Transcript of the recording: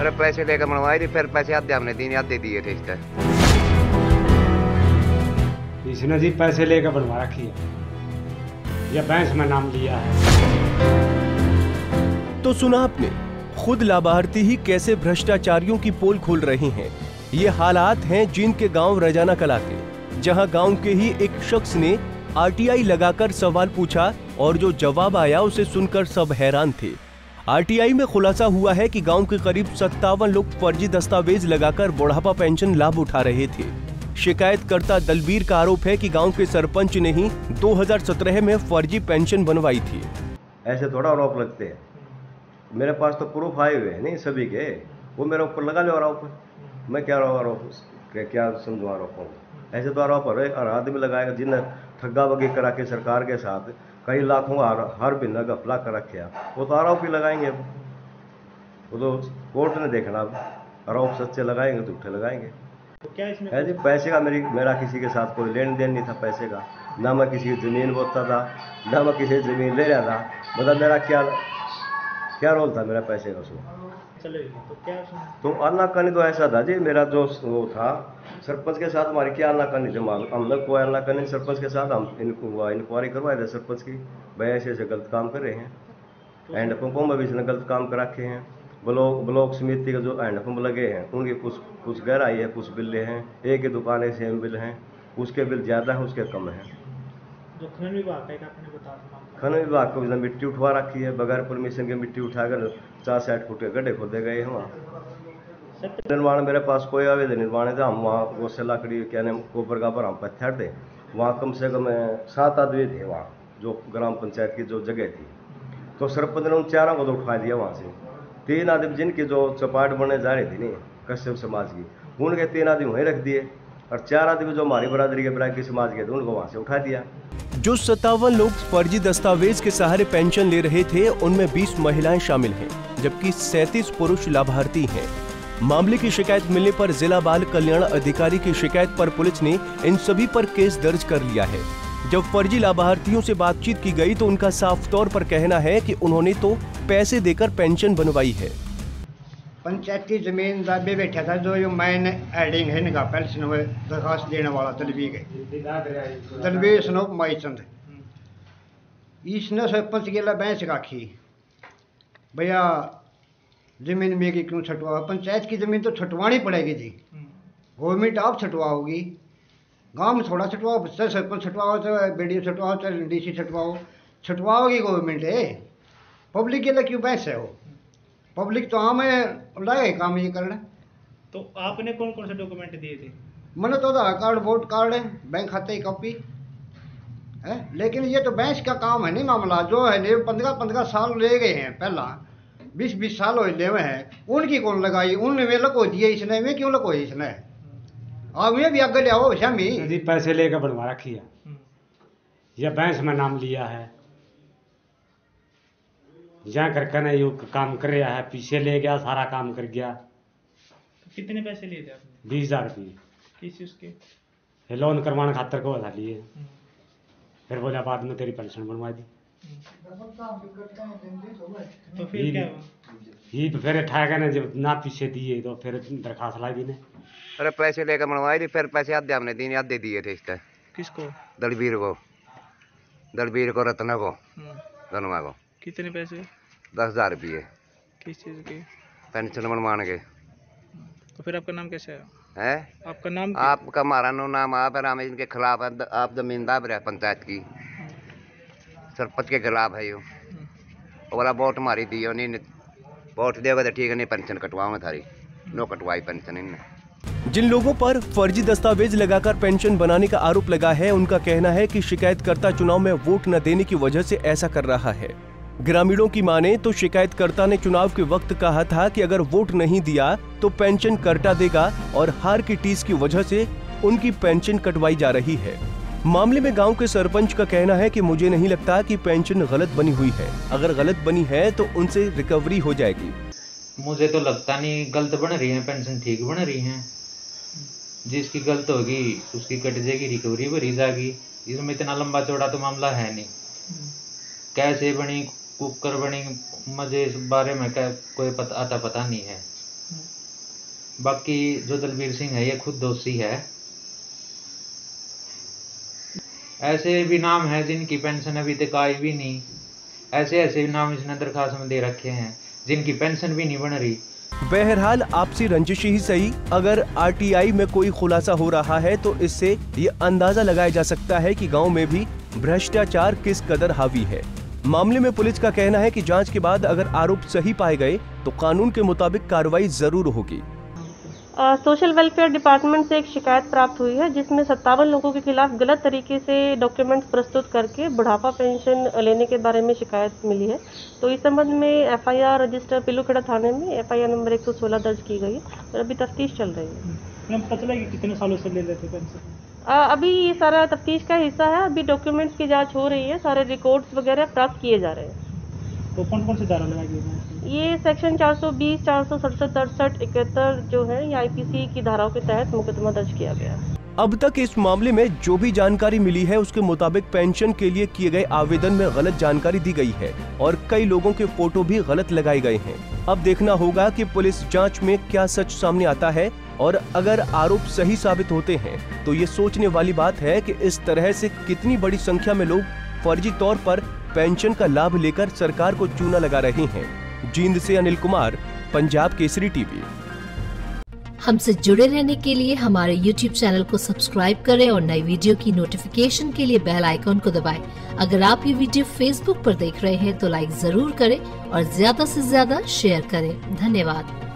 अरे पैसे लेकर बनवाई थी, फिर पैसे आधे हमने दिए, आधे दिए थे इसका। इसने जी पैसे लेकर बनवा रखी है, या बैंक में नाम लिया है। तो सुना आपने, खुद लाभार्थी ही कैसे भ्रष्टाचारियों की पोल खोल रहे हैं। ये हालात हैं जींद के गांव रजाना कला के, जहां गांव के ही एक शख्स ने आरटीआई लगाकर सवाल पूछा और जो जवाब आया उसे सुनकर सब हैरान थे। आरटीआई में खुलासा हुआ है कि गांव के करीब 57 लोग फर्जी दस्तावेज लगाकर बुढ़ापा पेंशन लाभ उठा रहे थे। शिकायतकर्ता दलबीर का आरोप है कि गांव के सरपंच ने ही 2017 में फर्जी पेंशन बनवाई थी। ऐसे थोड़ा आरोप लगते हैं, मेरे पास तो प्रूफ आए हुए हैं नहीं सभी के, वो मेरे ऊपर लगा लो आरोप। मैं क्या आरोप क्या समझू आरोप? ऐसे तो आरोप हर आदमी लगाएगा, जिन्हें ठग्गा बगी करा के सरकार के साथ कई लाखों हर महीना घपला कर रखे, वो तो आरोप ही लगाएंगे। वो तो कोर्ट ने देखना, आरोप सच्चे लगाएंगे झूठे लगाएंगे। तो क्या इसमें है जी, पैसे का मेरा किसी के साथ कोई लेन देन नहीं था पैसे का, ना मैं किसी की ज़मीन बोता था, ना मैं किसी की ज़मीन ले रहा था। मतलब मेरा क्या रोल था मेरा पैसे का उसमें? चलेगा तो क्या तो आनाकानी तो ऐसा था जी, मेरा जो वो था सरपंच के साथ हमारी क्या आनाकानी थी, हमने कोई आनाकानी सरपंच के साथ, हम इंक्वायरी करवाए थे सरपंच की, भाई ऐसे ऐसे गलत काम कर रहे हैं, हैंडपम्पों में भी इसने गलत काम कर रखे हैं। ब्लॉक समिति के जो हैंडपम्प लगे हैं उनकी कुछ गहराई है, कुछ बिल्ले हैं, एक ही दुकान सेम बिल हैं, उसके बिल ज़्यादा है उसके कम है। जो खनन विभाग का आपने बता खनन विभाग को इसने मिट्टी उठवा रखी है, बगैर परमिशन के मिट्टी उठाकर 50-60 फुट के गड्ढे खोदे गए हैं वहाँ। निर्माण मेरे पास कोई आवेदन निर्माण है, हम वहाँ वो से लकड़ी क्या नाम गोबर का पर हम पत्थर थे, वहाँ कम से कम 7 आदमी थे वहाँ, जो ग्राम पंचायत की जो जगह थी। तो सरपंच ने उन 4 को तो उठवा दिया वहाँ से। 3 आदमी जिनकी जो चपाट बनने जा रही थी नहीं कश्यप समाज की, उनके 3 आदमी वहीं रख दिए, और 4 आदमी जो हमारी बरादरी के बराकी समाज के थे उनको वहाँ से उठा दिया। जो 57 लोग फर्जी दस्तावेज के सहारे पेंशन ले रहे थे उनमें 20 महिलाएं शामिल हैं, जबकि 37 पुरुष लाभार्थी हैं। मामले की शिकायत मिलने पर जिला बाल कल्याण अधिकारी की शिकायत पर पुलिस ने इन सभी पर केस दर्ज कर लिया है। जब फर्जी लाभार्थियों से बातचीत की गई तो उनका साफ तौर पर कहना है कि उन्होंने तो पैसे देकर पेंशन बनवाई है। पंचायती जमीन दाबे बैठा था, जो ये मैन एडिंग है इनका पेंशन में दरखास्त देने वाला दलबीर स्नोप माईचंद, इसने सरपंच के लिए बैंच रखी, भैया जमीन मेरी क्यों छटवा? पंचायत की जमीन तो छटवानी पड़ेगी जी, गवर्नमेंट आप छटवाओगी, गांव में थोड़ा छटवाओ, चाहे सरपंच छटवाओ, चाहे बीडीओ छटवाओ, चाहे डीसी छटवाओगी गवर्नमेंट है। पब्लिक के लिए क्यों बैंच है? वो पब्लिक तो आम है, लाए काम ये करना। तो आपने कौन कौन से डॉक्यूमेंट दिए थे? मैंने तो आधार कार्ड, वोट कार्ड, बैंक खाते की कॉपी है, लेकिन ये तो बैंक का काम है नहीं मामला, जो है नहीं 15 साल ले गए हैं, पहला 20 साल हो ले हुए हैं, उनकी कौन लगाई? उनने लको दिए इसने, में क्यों लको इसने? आप में भी आगे ले आओ शामी जी पैसे लेकर बनवा रखी है, या बैंक में नाम लिया है, जहाँ करके ना ये काम कर रहा है, पीछे ले गया, सारा काम कर गया। तो कितने पैसे लिए थे आपने? 20,000 रुपये। किस चीज के? लोन करवाने खातर को बता लिए, फिर बोला बाद में तेरी पेंशन बनवा दी। तो फिर क्या हुआ? ये तो फिर ठाएगा ना, जब ना पीछे दिए तो फिर दरखास्त लाई दी ने। अरे पैसे लेकर बनवाई थी, फिर पैसे आधे हमने दिए, आधे दिए थे इसका। किसको? दलबीर को रत्ना को, धनुआ को। कितने पैसे? 10,000 रुपये। किस चीज के? पेंशन बनवाने के। तो फिर आपका नाम कैसे है? आपका नाम? आपका हमारा नाम आप है, हम इनके खिलाफ है, आप जमीन दाब रहे पंचायत की, सरपंच के खिलाफ है। यो बोला वोट मारी दी, नहीं वोट देगा तो ठीक है, नहीं पेंशन कटवाऊंगा थारी, नो कटवाई पेंशन इनने। जिन लोगों पर फर्जी दस्तावेज लगाकर पेंशन बनाने का आरोप लगा है, उनका कहना है कि शिकायतकर्ता चुनाव में वोट न देने की वजह से ऐसा कर रहा है। ग्रामीणों की माने तो शिकायतकर्ता ने चुनाव के वक्त कहा था कि अगर वोट नहीं दिया तो पेंशन कटा देगा, और हार की टीस की वजह से उनकी पेंशन कटवाई जा रही है। मामले में गांव के सरपंच का कहना है कि मुझे नहीं लगता कि पेंशन गलत बनी हुई है, अगर गलत बनी है तो उनसे रिकवरी हो जाएगी। मुझे तो लगता नहीं गलत बन रही है, पेंशन ठीक बन रही है। जिसकी गलत होगी उसकी कट जाएगी, रिकवरी भरी जाएगी। इसमें इतना लंबा चौड़ा तो मामला है नहीं। कैसे बनी, कुकर बनी, मुझे इस बारे में कोई पता नहीं है। बाकी जो दलबीर सिंह है ये खुद दोषी है। ऐसे भी नाम है जिनकी पेंशन अभी तक आई भी नहीं, ऐसे ऐसे भी नाम इसने दरखास्त में दे रखे हैं जिनकी पेंशन भी नहीं बन रही। बहरहाल आपसी रंजिश ही सही, अगर आरटीआई में कोई खुलासा हो रहा है तो इससे ये अंदाजा लगाया जा सकता है कि गांव में भी भ्रष्टाचार किस कदर हावी है। मामले में पुलिस का कहना है कि जांच के बाद अगर आरोप सही पाए गए तो कानून के मुताबिक कार्रवाई जरूर होगी। सोशल वेलफेयर डिपार्टमेंट से एक शिकायत प्राप्त हुई है जिसमें 57 लोगों के खिलाफ गलत तरीके से डॉक्यूमेंट्स प्रस्तुत करके बुढ़ापा पेंशन लेने के बारे में शिकायत मिली है। तो इस संबंध में एफआईआर रजिस्टर पिलूखेड़ा थाने में एफआईआर नंबर 116 दर्ज की गई है और अभी तफ्तीश चल रही है। पता चला कि कितने सालों से ले लेते पेंशन? अभी ये सारा तफ्तीश का हिस्सा है, अभी डॉक्यूमेंट्स की जाँच हो रही है, सारे रिकॉर्ड्स वगैरह प्राप्त किए जा रहे हैं। तो कौन कौन सी धारा लगाई गई? ये सेक्शन 420, 467, 67, 71 जो है ये आईपीसी की धाराओं के तहत मुकदमा दर्ज किया गया है। अब तक इस मामले में जो भी जानकारी मिली है उसके मुताबिक पेंशन के लिए किए गए आवेदन में गलत जानकारी दी गई है और कई लोगों के फोटो भी गलत लगाए गए हैं। अब देखना होगा कि पुलिस जांच में क्या सच सामने आता है और अगर आरोप सही साबित होते हैं तो ये सोचने वाली बात है कि इस तरह से कितनी बड़ी संख्या में लोग फर्जी तौर पर पेंशन का लाभ लेकर सरकार को चूना लगा रहे हैं। जींद से अनिल कुमार, पंजाब केसरी टीवी। हमसे जुड़े रहने के लिए हमारे YouTube चैनल को सब्सक्राइब करें और नई वीडियो की नोटिफिकेशन के लिए बेल आइकॉन को दबाएं। अगर आप ये वीडियो Facebook पर देख रहे हैं तो लाइक जरूर करें और ज्यादा से ज्यादा शेयर करें। धन्यवाद।